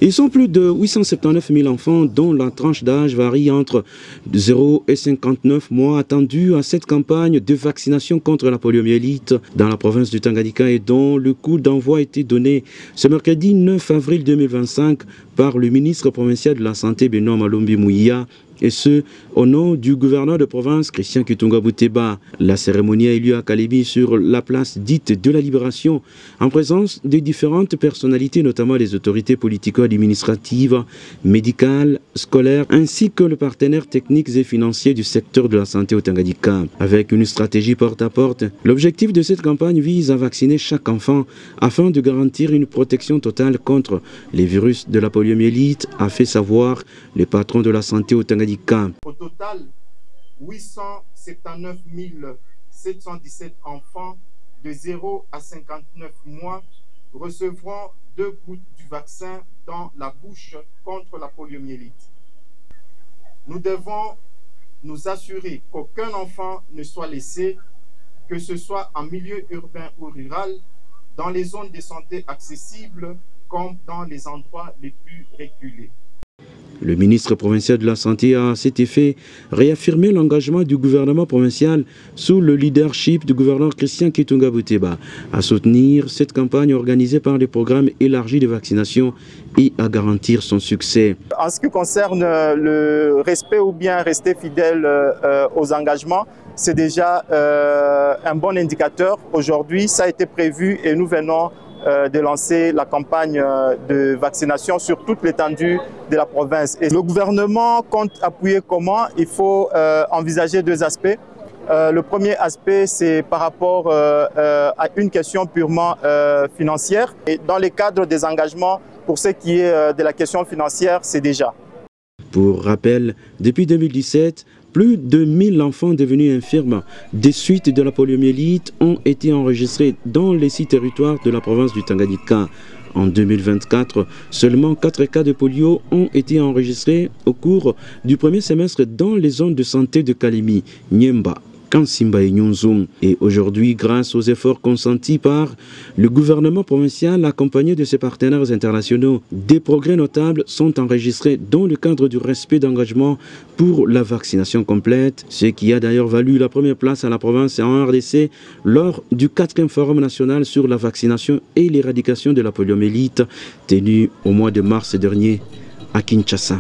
Ils sont plus de 879 000 enfants dont la tranche d'âge varie entre 0 et 59 mois attendus à cette campagne de vaccination contre la poliomyélite dans la province du Tanganyika et dont le coup d'envoi a été donné ce mercredi 9 avril 2025 par le ministre provincial de la Santé Benoît Malombi Mouya, et ce, au nom du gouverneur de province, Christian Kitunga Bouteba. La cérémonie a eu lieu à Kalemi sur la place dite de la Libération, en présence de différentes personnalités, notamment les autorités politico-administratives, médicales, scolaires, ainsi que les partenaires techniques et financiers du secteur de la santé au Tanganyika. Avec une stratégie porte à porte, l'objectif de cette campagne vise à vacciner chaque enfant afin de garantir une protection totale contre les virus de la poliomyélite, a fait savoir le patron de la santé au Tanganyika. Au total, 879 717 enfants de 0 à 59 mois recevront 2 gouttes du vaccin dans la bouche contre la poliomyélite. Nous devons nous assurer qu'aucun enfant ne soit laissé, que ce soit en milieu urbain ou rural, dans les zones de santé accessibles comme dans les endroits les plus reculés. Le ministre provincial de la Santé a à cet effet réaffirmé l'engagement du gouvernement provincial sous le leadership du gouverneur Christian Kitunga Bouteba à soutenir cette campagne organisée par les programmes élargis de vaccination et à garantir son succès. En ce qui concerne le respect ou bien rester fidèle aux engagements, c'est déjà un bon indicateur. Aujourd'hui, ça a été prévu et nous venons de lancer la campagne de vaccination sur toute l'étendue de la province. Et le gouvernement compte appuyer comment? Il faut envisager 2 aspects. Le premier aspect, c'est par rapport à une question purement financière. Et dans le cadre des engagements, pour ce qui est de la question financière, c'est déjà. Pour rappel, depuis 2017, plus de 1000 enfants devenus infirmes des suites de la poliomyélite ont été enregistrés dans les 6 territoires de la province du Tanganyika. En 2024, seulement 4 cas de polio ont été enregistrés au cours du premier semestre dans les zones de santé de Kalemi, Nyemba, Kansimba et Nyunzum. Et aujourd'hui, grâce aux efforts consentis par le gouvernement provincial accompagné de ses partenaires internationaux, des progrès notables sont enregistrés dans le cadre du respect d'engagement pour la vaccination complète, ce qui a d'ailleurs valu la première place à la province et en RDC lors du 4e Forum national sur la vaccination et l'éradication de la poliomyélite tenu au mois de mars dernier à Kinshasa.